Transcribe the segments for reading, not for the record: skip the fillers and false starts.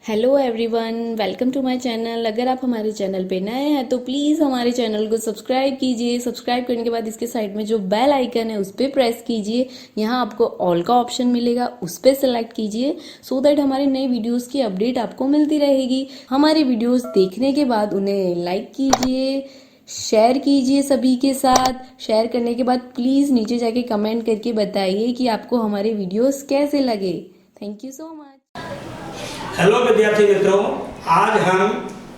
Hello everyone, welcome to my channel. अगर आप हमारे चैनल पे नए हैं तो प्लीज़ हमारे चैनल को सब्सक्राइब कीजिए। सब्सक्राइब करने के बाद इसके साइड में जो बेल आइकन है उस पर प्रेस कीजिए। यहाँ आपको ऑल का ऑप्शन मिलेगा, उस पर सेलेक्ट कीजिए सो दैट हमारे नए वीडियोस की अपडेट आपको मिलती रहेगी। हमारे वीडियोस देखने के बाद उन्हें लाइक कीजिए, शेयर कीजिए सभी के साथ। शेयर करने के बाद प्लीज़ नीचे जाके कमेंट करके बताइए कि आपको हमारे वीडियोस कैसे लगे। Thank you so much. Hello विद्यार्थी मित्रों, आज हम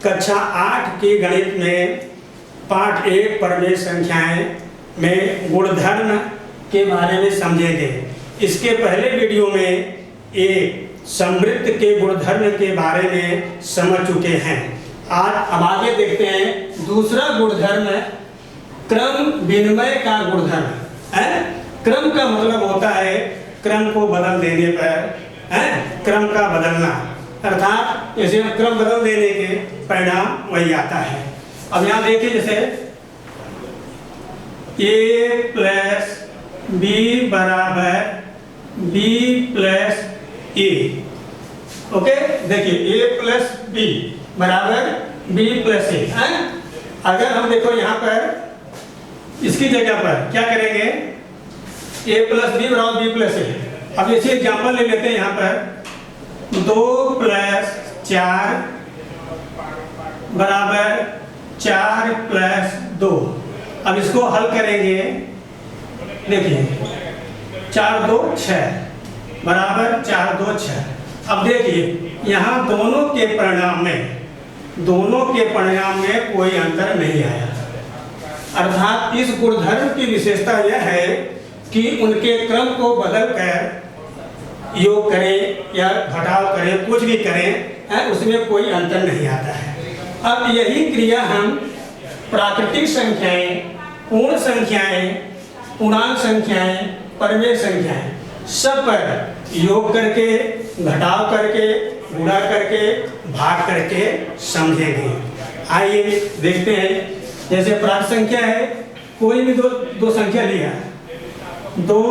कक्षा 8 की गणित में पाठ 1 परमेय संख्याएं में गुणधर्म के बारे में समझेंगे। इसके पहले वीडियो में एक समवृत्त के गुणधर्म के बारे में समझ चुके हैं। आज अब आगे देखते हैं दूसरा गुणधर्म, क्रम विनिमय का गुणधर्म है। क्रम का मतलब होता है क्रम को बदल देने पर क्रम का बदलना, अर्थात जैसे क्रम बदल देने के परिणाम वही आता है। अब यहाँ देखिए, जैसे a प्लस बी बराबर b प्लस ए। ओके, देखिए a प्लस बी बराबर b प्लस ए। अगर हम देखो यहाँ पर इसकी जगह पर क्या करेंगे, a प्लस बी बराबर b प्लस ए। अब इसी एग्जाम्पल ले लेते हैं। यहाँ पर 2 प्लस 4 बराबर 4 प्लस 2। अब इसको हल करेंगे, देखिए 4 2 6 बराबर 4 2 6। अब देखिए यहाँ दोनों के परिणाम में कोई अंतर नहीं आया, अर्थात इस गुणधर्म की विशेषता यह है कि उनके क्रम को बदलकर योग करें या घटाव करें, कुछ भी करें, उसमें कोई अंतर नहीं आता है। अब यही क्रिया हम प्राकृतिक संख्याएं, पूर्ण संख्याएं, पूर्णांक संख्याएं, परमेय संख्याएं सब पर योग करके, घटाव करके, गुणा करके, भाग करके समझेंगे। आइए देखते हैं। जैसे प्राकृत संख्या है, कोई भी दो संख्या लिया, 2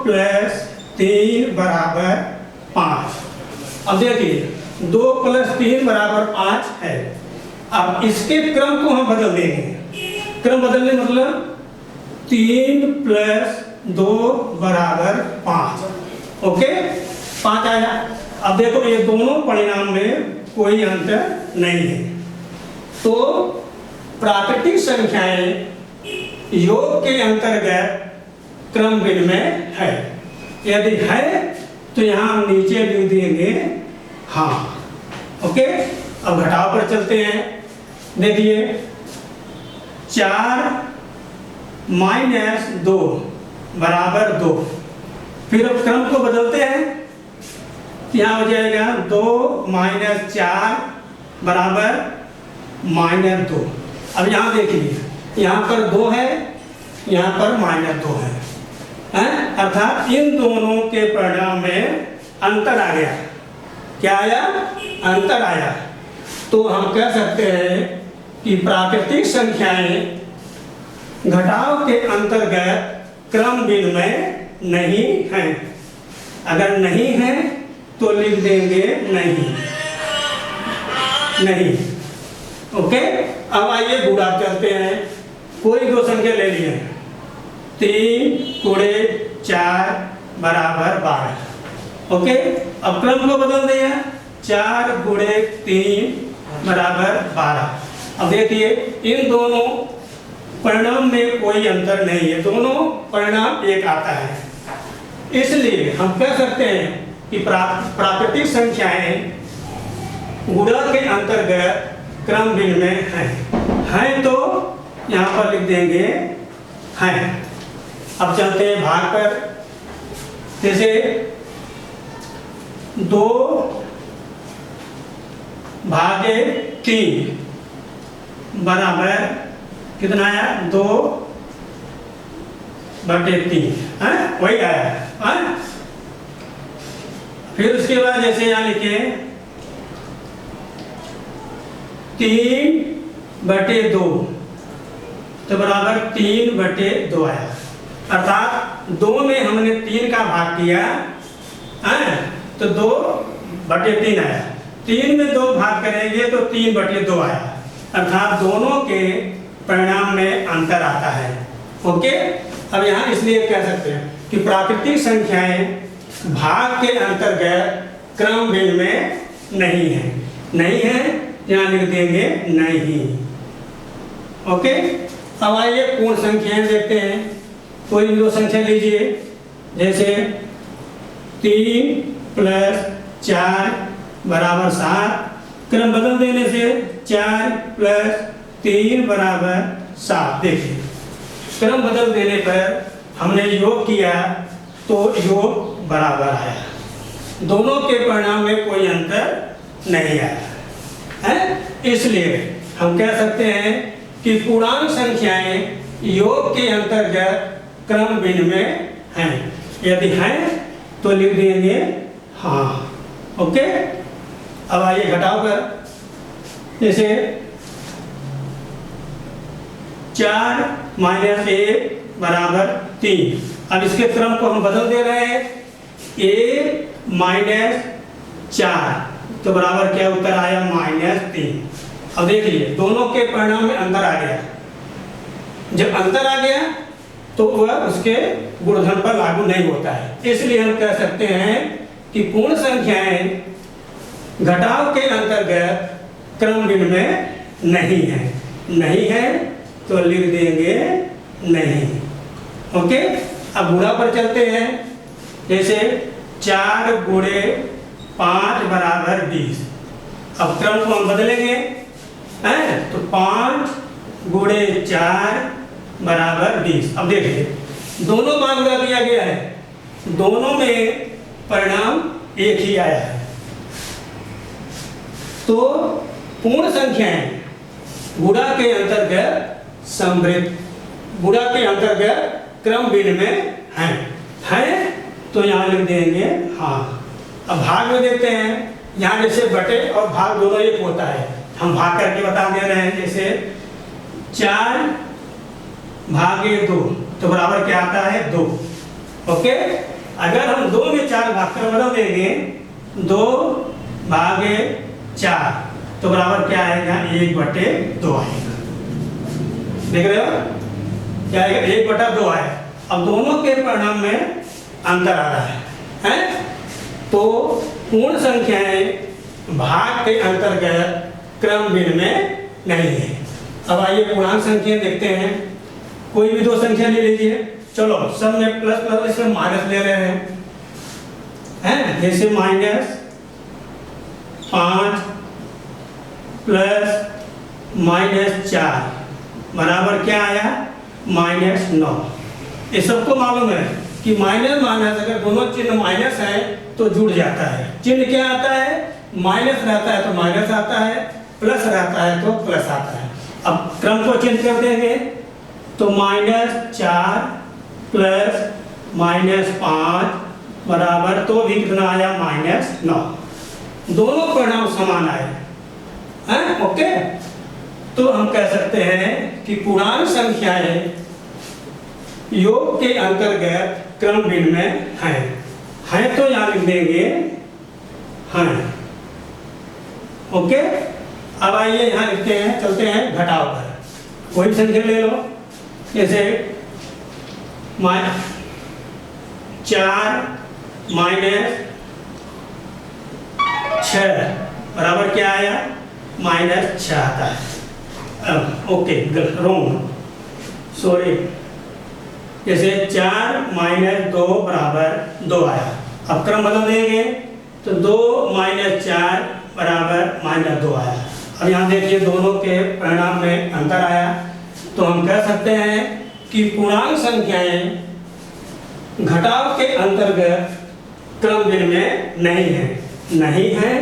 प्लस 3 बराबर 5। अब देखिए 2 प्लस 3 बराबर 5 है। अब इसके क्रम को हम बदल देंगे। क्रम बदलने मतलब 3 प्लस 2 बराबर 5। ओके, 5 आया। अब देखो ये दोनों परिणाम में कोई अंतर नहीं है, तो प्राकृतिक संख्याएं योग के अंतर्गत क्रम विनिमय है। यदि है तो यहाँ हम नीचे लिख देंगे हाँ। ओके, अब घटाव पर चलते हैं। देखिए 4 माइनस 2 बराबर 2। फिर अब क्रम को बदलते हैं, यहाँ हो जाएगा 2 माइनस 4 बराबर माइनस 2। अब यहाँ देखिए, यहाँ पर 2 है, यहाँ पर माइनस 2 है, अर्थात इन दोनों के परिणाम में अंतर आ गया। क्या आया? अंतर आया। तो हम कह सकते हैं कि प्राकृतिक संख्याएं घटाव के अंतर्गत क्रम विनिमय नहीं हैं। अगर नहीं है तो लिख देंगे नहीं। ओके, अब आइए गुणा चलते हैं। कोई दो संख्या ले लिए, 3 गुणे 4 बराबर 12। ओके, अब क्रम को बदल दिया, 4 गुणे 3 बराबर 12। अब देखिए इन दोनों परिणाम में कोई अंतर नहीं है, दोनों परिणाम एक आता है। इसलिए हम कह सकते हैं कि प्राकृतिक संख्याएं गुणा के अंतर्गत क्रम विनिमय है तो यहाँ पर लिख देंगे है। अब चलते हैं भाग पर। जैसे 2 भागे 3 बराबर कितना आया? 2 बटे 3, वही आया। फिर उसके बाद जैसे यहाँ लिखे 3 बटे 2 तो बराबर 3 बटे 2 आया, अर्थात 2 में हमने 3 का भाग किया तो 2 बटे 3 आया। 3 में 2 भाग करेंगे तो 3/2 आया, अर्थात दोनों के परिणाम में अंतर आता है। ओके, अब यहाँ इसलिए कह सकते हैं कि प्राकृतिक संख्याएं भाग के अंतर्गत क्रम भिन्न में नहीं है। नहीं है, यहाँ लिख देंगे नहीं। ओके, अब आइए पूर्ण संख्याएं देखते हैं। कोई भी 2 संख्या लीजिए, जैसे 3 + 4 = 7। क्रम बदल देने से 4 + 3 = 7। देखिए, क्रम बदल देने पर हमने योग किया तो योग बराबर आया, दोनों के परिणाम में कोई अंतर नहीं आया है। इसलिए हम कह सकते हैं कि पूर्णांक संख्याएं योग के अंतर्गत क्रम भिन्न में हैं। यदि हैं तो लिख देंगे हाँ। ओके, अब आइए घटाव कर, जैसे 4 - 1 = 3। अब इसके क्रम को हम बदल दे रहे हैं, 1 - 4 तो बराबर क्या उत्तर आया, -3। अब देखिए दोनों के परिणाम में अंतर आ गया। जब अंतर आ गया तो वह उसके गुणधर्म पर लागू नहीं होता है। इसलिए हम कह सकते हैं कि पूर्ण संख्याएं घटाव के अंतर्गत क्रम भिन्न में नहीं है। नहीं है तो लिख देंगे नहीं। ओके, अब गुणा पर चलते हैं, जैसे 4 × 5 = 20। अब क्रम को हम बदलेंगे हैं, तो 5 × 4 = 20। अब देखिए दोनों बार गुणा किया गया है, दोनों में परिणाम एक ही आया है। तो पूर्ण संख्याएं गुणा के अंतर्गत समृद्ध, गुणा के अंतर्गत क्रम भिन्न में हैं तो यहाँ लिख देंगे हाँ। अब भाग में देखते हैं, यहाँ जैसे बटे और भाग दोनों एक होता है, हम भाग करके बता दे रहे हैं। जैसे 4 / 2 तो बराबर क्या आता है, 2। ओके, अगर हम 2 में 4 भाग कर बदल देंगे, 2 / 4 तो बराबर क्या आएगा, 1/2 आएगा। देख रहे हो क्या आएगा, 1/2 आएगा। अब दोनों के परिणाम में अंतर आ रहा है? तो पूर्ण संख्याएं भाग के अंतर्गत क्रम भिन्न में नहीं है। अब आइए पूर्णांक संख्याएं देखते हैं। कोई भी 2 संख्या ले लीजिए, चलो सब में प्लस इसमें माइनस ले रहे हैं, जैसे -5 + -4 बराबर क्या आया, -9। ये सबको मालूम है कि माइनस माइनस अगर दोनों चिन्ह माइनस है तो जुड़ जाता है। चिन्ह क्या आता है, माइनस रहता है तो माइनस आता है, प्लस रहता है तो प्लस आता है। अब क्रम को चेंज कर देंगे तो -4 + -5 बराबर तो भी कितना आया, -9। दोनों परिणाम समान आए हैं। ओके, तो हम कह सकते हैं कि पूर्णांक संख्याएं योग के अंतर्गत क्रम भिन्न में हैं तो यहाँ लिख देंगे हैं। ओके, अब आइए यहाँ लिखते हैं, चलते हैं घटाव पर। कोई संख्या ले लो, जैसे 4 - 6 बराबर क्या आया, -6 आता है। Okay, wrong, sorry. जैसे 4 - 2 = 2 आया। अब क्रम बदल देंगे तो 2 - 4 = -2 आया। अब यहाँ देखिए दोनों के परिणाम में अंतर आया, तो हम कह सकते हैं कि पूर्णांक संख्याएं घटाव के अंतर्गत क्रम भिन्न में नहीं है। नहीं है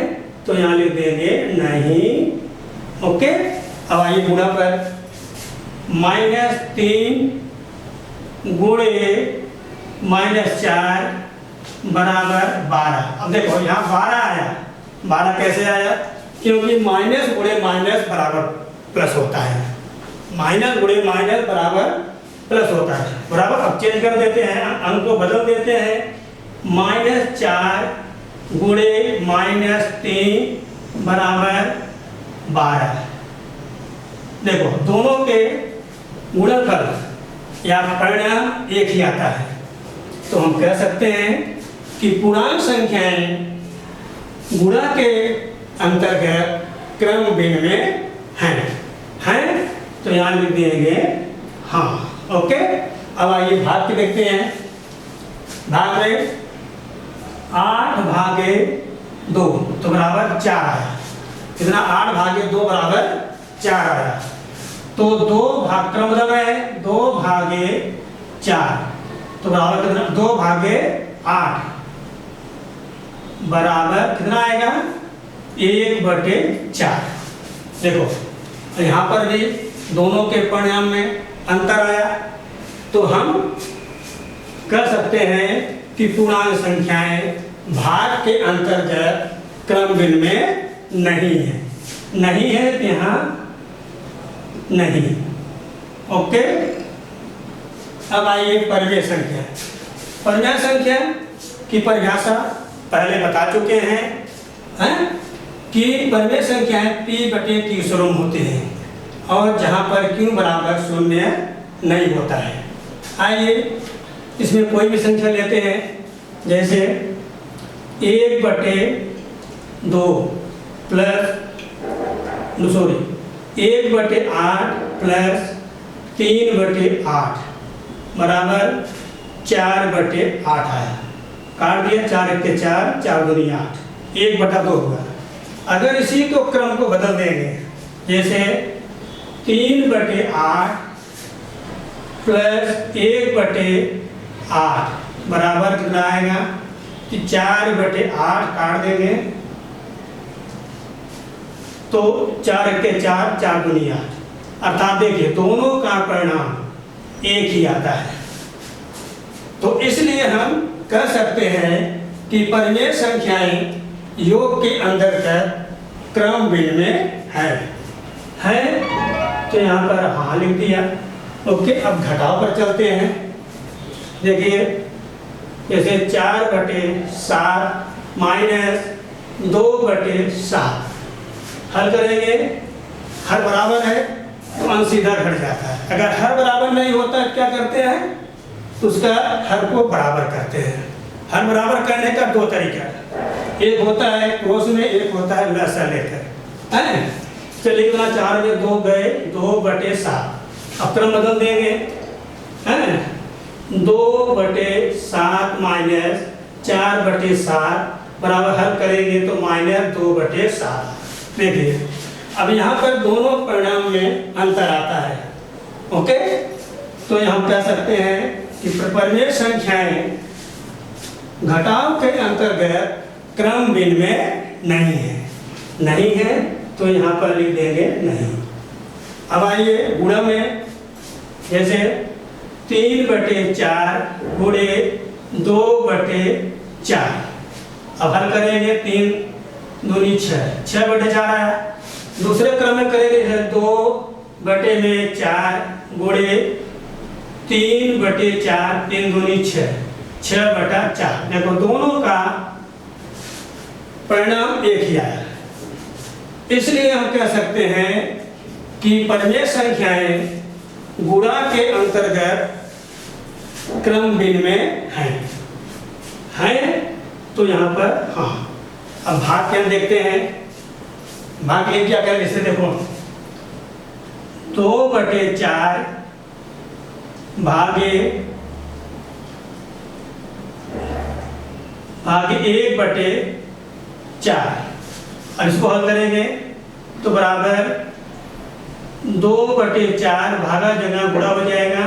तो यहाँ लिख देंगे नहीं। ओके, अब आइए गुणा पर, -3 × -4 बराबर 12। अब देखो यहाँ 12 आया। 12 कैसे आया, क्योंकि माइनस गुणे माइनस बराबर प्लस होता है। माइनस गुणे माइनस बराबर प्लस होता है, बराबर। अब चेंज कर देते हैं, अंक को बदल देते हैं। -4 × -3 बराबर 12। देखो दोनों के गुणनफल या परिणाम एक ही आता है, तो हम कह सकते हैं कि पूर्णांक संख्याएं गुणा के अंतर्गत क्रम भिन्न में हैं तो यहाँ लिख देंगे हाँ। ओके, अब आइए भाग के देखते हैं। भाग में 8/2 तो बराबर 4 आया। कितना? 8/2 बराबर 4 आया। तो 2 भाग क्रम है 2/4 तो बराबर कितना? 2/8 बराबर कितना आएगा? 1/4। देखो यहाँ पर भी दोनों के परिणाम में अंतर आया, तो हम कह सकते हैं कि पूर्णांक संख्याएं भाग के अंतर्गत क्रम भिन्न में नहीं है तो यहाँ नहीं। ओके, अब आइए परिमेय संख्या। परिमेय संख्या की परिभाषा पहले बता चुके हैं कि परिमेय संख्याएं p/q स्वरूप होते हैं और जहां पर q बराबर 0 नहीं होता है। आइए इसमें कोई भी संख्या लेते हैं, जैसे 1/2 प्लस 1/8 प्लस 3/8 बराबर 4/8 आया। काट दिया, 4 × 4 4 दूनी 8, 1/2 होगा। अगर इसी को क्रम को बदल देंगे, जैसे 3/8 प्लस 1/8 बराबर कितना आएगा कि 4/8 काट देंगे तो 4 × 4 4 दूनी 8, अर्थात देखिए दोनों का परिणाम एक ही आता है। तो इसलिए हम कह सकते हैं कि परिमेय संख्याएं योग के अंतर्गत क्रम भिन्न में है तो यहाँ पर हाँ लिख दिया। ओके, अब घटाव पर चलते हैं। देखिए जैसे 4/7 माइनस 2/7 हल करेंगे, हर बराबर है तो अंश सीधा घट जाता है। अगर हर बराबर नहीं होता है क्या करते हैं तो उसका हर को बराबर करते हैं। हर बराबर करने का 2 तरीका, एक होता है क्रॉस में, एक होता है लसा लेकर है। चलिए कितना 4 में 2 गए 2/7, अब क्रम बदल देंगे है 2/7 माइनस 4/7 बराबर हल करेंगे तो -2/7। देखिए अब यहाँ पर दोनों परिणाम में अंतर आता है। ओके, तो हम कह सकते हैं कि परिमेय संख्याएं घटाव के अंतर्गत क्रम भिन्न में नहीं है तो यहाँ पर लिख देंगे नहीं। अब आइए गुणा में, जैसे 3/4 गुणे 2/4, अब हल करेंगे 3 दूनी 6, 6/4 आया। दूसरे क्रम में करेंगे 2/4 गुणे 3/4, 3 दूनी 6, 6/4। देखो दोनों का परिणाम एक ही आया, इसलिए हम कह सकते हैं कि परिमेय संख्याएं गुणा के अंतर्गत क्रम भिन्न में हैं तो यहाँ पर हाँ। अब भाग क्या देखते हैं। भाग में क्या करें, जैसे देखो 2/4 भागे 1/4, अब इसको हल करेंगे तो बराबर 2/4 भागा जगह गुणा हो जाएगा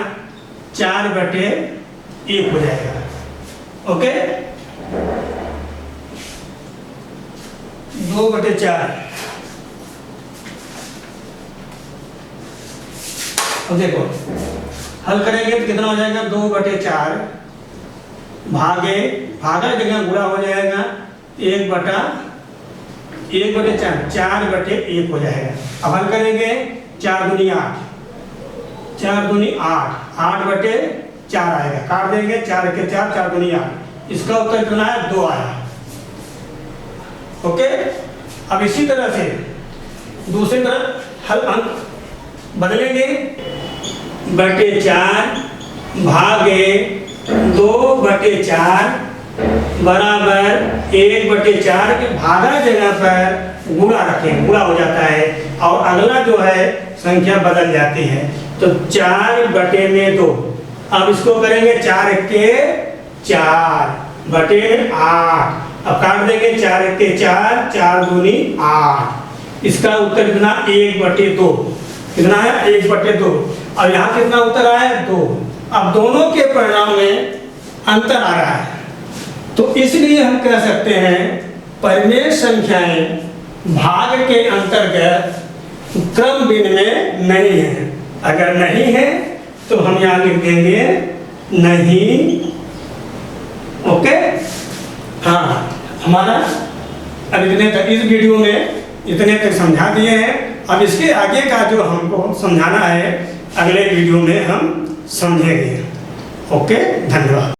4/1 हो जाएगा। ओके, 2/4। अब देखो हल करेंगे तो कितना हो जाएगा 2/4 भागे भागा जगह गुणा हो जाएगा 1/4, 4/1 हो जाएगा। अब हल करेंगे 4 दूनी 8, 4 दूनी 8, 8/4 आएगा। काट देंगे 4 × 4 4 दूनी 8, इसका उत्तर कितना है 2 आया। ओके, अब इसी तरह से दूसरी तरफ हल अंक बदलेंगे, /4 भागे 2/4 बराबर 1/4 के भागा जगह पर गुणा रखें, गुणा हो जाता है और अगला जो है संख्या बदल जाती है। तो 4/2। अब इसको करेंगे 4 के 4 बटे 8। अब काट देंगे 4 के 4, 4 दूनी 8। इसका उत्तर कितना 1/2 कितना है 1/2। अब यहाँ कितना उत्तर आया 2। अब दोनों के परिणाम में अंतर आ रहा है, तो इसलिए हम कह सकते हैं परिमेय संख्याएं भाग के अंतर्गत क्रम भिन्न में नहीं है। अगर नहीं है तो हम यहाँ लिख देंगे नहीं। ओके, हाँ, हमारा अब इतने तक इस वीडियो में इतने तक समझा दिए हैं। अब इसके आगे का जो हमको समझाना है अगले वीडियो में हम समझेंगे। ओके, धन्यवाद।